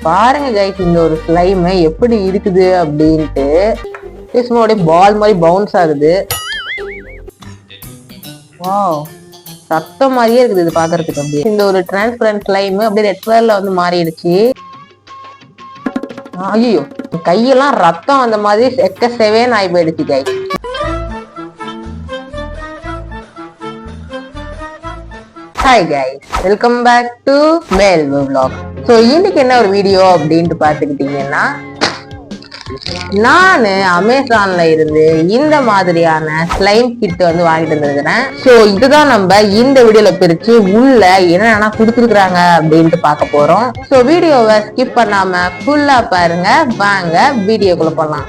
பாருங்க கைஸ், இந்த ஒரு ஸ்லைம் எப்படி இருக்குது அப்படின்ட்டு. சும்மா அப்படியே பால் மாதிரி பவுன்ஸ் ஆகுது. வாவ், சத்தம் மாதிரியே இருக்குது இது பாக்குறதுக்கு. அப்படியே இந்த ஒரு டிரான்ஸ்பரண்ட் ஸ்லைம் அப்படியே ரெட் கலர்ல வந்து மாறிடுச்சு. ஐயோ, கையெல்லாம் ரத்தம் அந்த மாதிரி செக்க செவேன்னு ஆகி போயிடுச்சு guys. Hi guys, welcome back to மேல்வு vlog. ஸோ இன்னைக்கு என்ன ஒரு வீடியோ அப்படின்ட்டு பார்த்துக்கிட்டீங்கன்னா, நானு அமேசான்ல இருந்து இந்த மாதிரியான ஸ்லைம் கிட் வந்து வாங்கிட்டு வந்திருக்கிறேன். ஸோ இதுதான் நம்ம இந்த வீடியோல பிரிச்சு உள்ள என்னென்ன கொடுத்துருக்காங்க அப்படின்ட்டு பார்க்க போறோம். ஸோ வீடியோவை ஸ்கிப் பண்ணாம ஃபுல்லா பாருங்க. வாங்க வீடியோக்குள்ள போலாம்.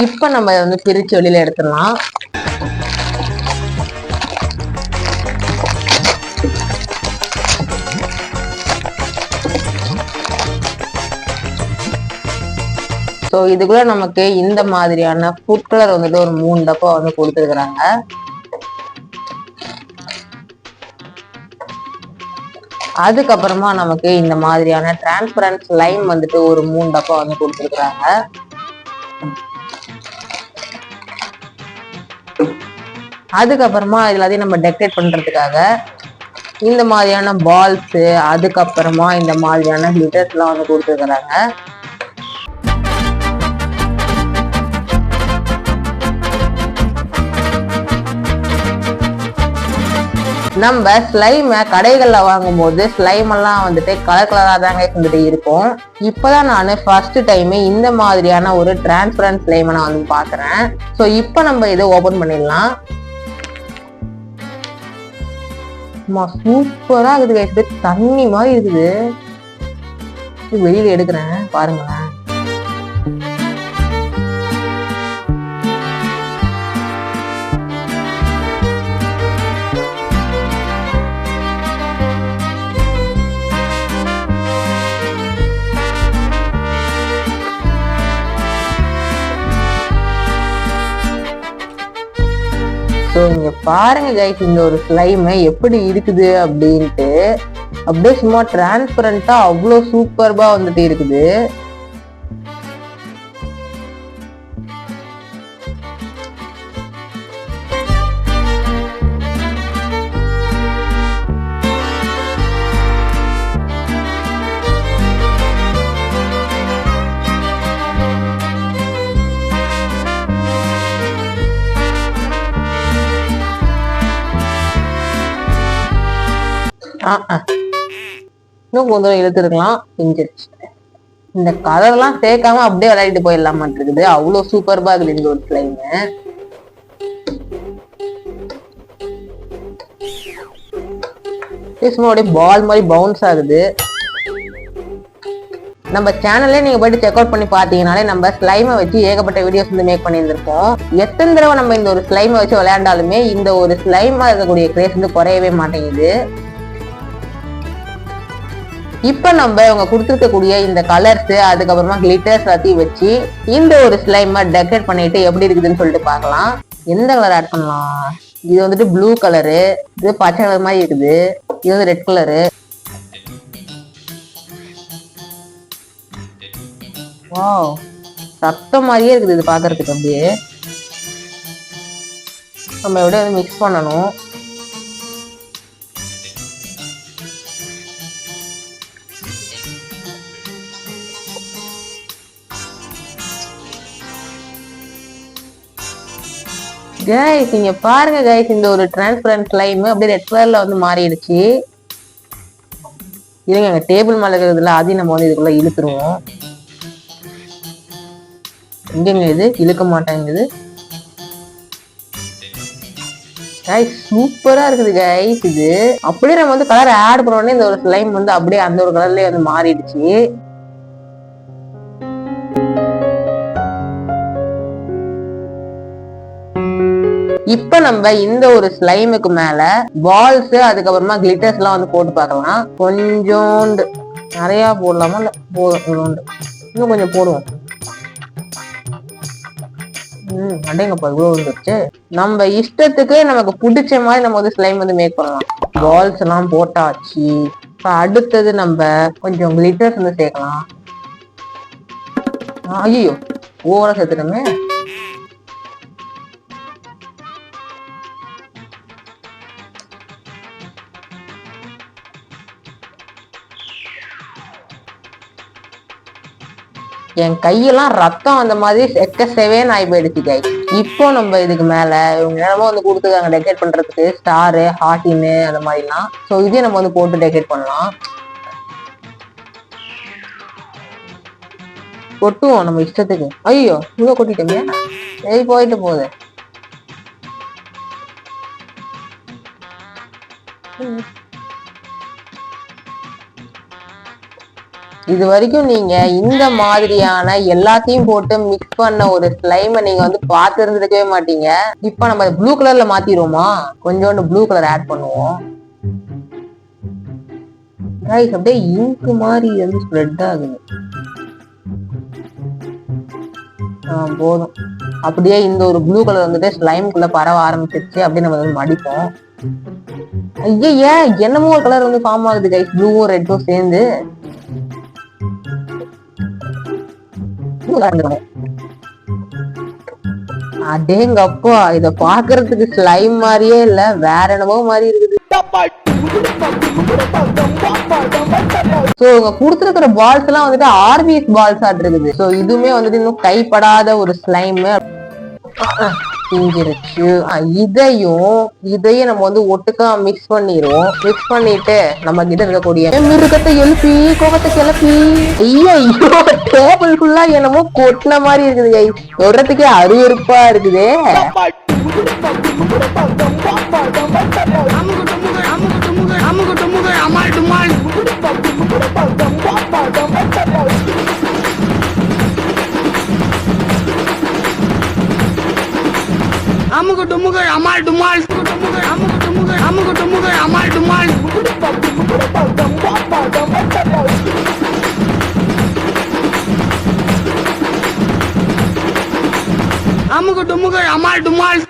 இப்ப நம்ம வந்து பிரிச்சு வெளியில எடுத்துடலாம். ஸோ இதுக்குள்ள நமக்கு இந்த மாதிரியான ஃபுட் கலர் வந்துட்டு ஒரு 3 டப்பா வந்து கொடுத்துருக்குறாங்க. அதுக்கப்புறமா நமக்கு இந்த மாதிரியான டிரான்ஸ்பரண்ட் ஸ்லைம் வந்துட்டு ஒரு 3 டப்பா வந்து கொடுத்துருக்குறாங்க. அதுக்கப்புறமா எல்லாத்தையும் நம்ம டெக்கரேட் பண்றதுக்காக இந்த மாதிரியான பால்ஸ், அதுக்கப்புறமா இந்த மாதிரியான கிளிட்டர்ஸ் எல்லாம் வந்து கொடுத்துருக்குறாங்க. நம்ம ஸ்லைமை கடைகள்ல வாங்கும் போது ஸ்லைம் எல்லாம் வந்துட்டு கலர் கலரா தாங்க வந்துட்டு இருக்கும். இப்பதான் நான் ஃபர்ஸ்ட் டைம் இந்த மாதிரியான ஒரு டிரான்ஸ்பரண்ட் ஸ்லைமை நான் வந்து பாக்குறேன். ஸோ இப்போ நம்ம இதை ஓபன் பண்ணிடலாம். சூப்பரா இருக்குது, தண்ணி மாதிரி இருக்குது. வெளியில எடுக்கிறேன் பாருங்களேன். ஸோ இங்க பாருங்க கைஸ், இந்த ஒரு ஸ்லைம் எப்படி இருக்குது அப்படின்ட்டு. அப்படியே சும்மா டிரான்ஸ்பரண்டா அவ்வளோ சூப்பர்பா வந்துட்டு இருக்குது. இன்னும் கொஞ்சம் இழுத்துருக்கலாம், பிஞ்சிருச்சு. இந்த கலர்லாம் சேர்க்காம அப்படியே விளையாடிட்டு போயிடலாம் மாட்டிருக்குது. அவ்வளவு சூப்பர்பா இருக்குது இந்த ஒரு ஸ்லைம். அப்படியே பால் மாதிரி பவுன்ஸ் ஆகுது. நம்ம சேனல்ல நீங்க போயிட்டு செக் அவுட் பண்ணி பாத்தீங்கன்னாலே நம்ம ஸ்லைமை வச்சு ஏகப்பட்ட வீடியோஸ் வந்து மேக் பண்ணியிருந்திருக்கோம். எத்தனை தடவை நம்ம இந்த ஒரு ஸ்லைமை வச்சு விளையாண்டாலுமே இந்த ஒரு ஸ்லைமா இருக்கக்கூடிய கிரேஸ் வந்து குறையவே மாட்டேங்குது. இப்ப நம்ம இவங்க கொடுத்துருக்கக்கூடிய இந்த கலர்ஸ், அதுக்கப்புறமா கிளிட்டர்ஸ் எல்லாத்தையும் வச்சு இந்த ஒரு ஸ்லைமை டெக்கரேட் பண்ணிட்டு எப்படி இருக்குதுன்னு சொல்லிட்டு பார்க்கலாம். எந்த கலர் ஆட் பண்ணலாம்? இது வந்துட்டு ப்ளூ கலரு, இது பச்சை கலர் மாதிரி இருக்குது, இது வந்து ரெட் கலரு. வாவ், சத்தம் மாதிரியே இருக்குது இது பாக்குறதுக்கு. அப்படியே நம்ம எப்படியே வந்து மிக்ஸ் பண்ணணும். கைஸ் நீங்க பாருங்க கைஸ், இந்த ஒரு டிரான்ஸ்பரண்ட் ஸ்லைம் அப்படியே ரெட் கலர்ல வந்து மாறிடுச்சு. இருங்க, எங்க டேபிள் மேல இருக்கிறதுல அதையும் நம்ம வந்து இதுக்குள்ள இழுத்துருவோம். எங்கங்க இது இழுக்க மாட்டேங்குது. கைஸ் சூப்பரா இருக்குது கைஸ். இது அப்படியே நம்ம வந்து கலர் ஆட் பண்ண உடனே இந்த ஒரு ஸ்லைம் வந்து அப்படியே அந்த ஒரு கலர்லயே வந்து மாறிடுச்சு. இப்ப நம்ம இந்த ஒரு ஸ்லைமுக்கு மேல பால்ஸ், அதுக்கப்புறமா கிளிட்டர்ஸ் எல்லாம் வந்து போட்டு பார்க்கலாம். கொஞ்சோண்டு நிறைய போடலாமா? இல்ல போதும், இன்னும் கொஞ்சம் போடுவோம். அடேங்கப்பா இவ்வளவு வந்துருச்சு. நம்ம இஷ்டத்துக்கு நமக்கு பிடிச்ச மாதிரி நம்ம வந்து ஸ்லைம் வந்து மேக் பண்ணலாம். பால்ஸ் எல்லாம் போட்டாச்சு. அடுத்தது நம்ம கொஞ்சம் கிளிட்டர்ஸ் வந்து சேர்க்கலாம். ஐயோ ஓவரா சேர்த்துட்டோமே. என் கையெல்லாம் ரத்தம் அந்த மாதிரி செவேன்னு ஆகி போயிடுச்சு கை. இப்போ நம்ம இதுக்கு மேல இவங்க நேரமா வந்து கொடுத்துருக்காங்க டெக்கரேட் பண்றதுக்கு ஸ்டாரு ஹார்டின்னு அந்த மாதிரிலாம். ஸோ இதே நம்ம வந்து போட்டு டெக்கரேட் பண்ணலாம். கொட்டுவோம் நம்ம இஷ்டத்துக்கு. ஐயோ இவ்வளோ கொட்டிட்டோமே. சரி போயிட்டு போகுது. இது வரைக்கும் நீங்க இந்த மாதிரியான எல்லாத்தையும் போட்டு மிக்ஸ் பண்ண ஒரு ஸ்லைமை நீங்க வந்து பார்த்து இருந்திருக்கவே மாட்டீங்க. இப்ப நம்ம ப்ளூ கலர்ல மாத்திடுவோமா? கொஞ்சோண்டு ப்ளூ கலர் ஆட் பண்ணுவோம். அப்படியே இங்கு மாதிரி வந்து ஸ்ப்ரெட் ஆகுது. போதும். அப்படியே இந்த ஒரு ப்ளூ கலர் வந்துட்டு ஸ்லைம்குள்ள பரவ ஆரம்பிச்சிருச்சு. அப்படியே நம்ம வந்து மடிப்போம். ஐயா என்னமோ ஒரு கலர் வந்து ஃபார்ம் ஆகுது கைஸ், ப்ளூவும் ரெட்டும் சேர்ந்து. அடேங்கப்பா இத பாக்குறதுக்கு ஸ்லைம் மாதிரியே இல்ல, வேற என்னமோ மாதிரி இருக்குது. சோ இவங்க கொடுத்துருக்கிற பால்ஸ் எல்லாம் வந்துட்டு ஆர்பிஎஸ் பால்ஸ் ஆட்டு இருக்குது. சோ இதுவுமே வந்துட்டு இன்னும் கைப்படாத ஒரு ஸ்லைம் பிஞ்சிருச்சு. இதையும் நம்ம வந்து ஒட்டுக்கா மிக்ஸ் பண்ணிடுவோம். மிக்ஸ் பண்ணிட்டு நம்ம கிட்ட இருக்கக்கூடிய மிருகத்தை எழுப்பி கோபத்தை கிளப்பி ஐயோ டேபிள்குள்ளா என்னமோ கொட்டின மாதிரி இருக்குது. சொல்றதுக்கே அருவருப்பா இருக்குது. அமுக டுமுக அமால் டுமால் அமுக டுமுக அமால் டுமால் அமுக டுமுக அமால் டுமால்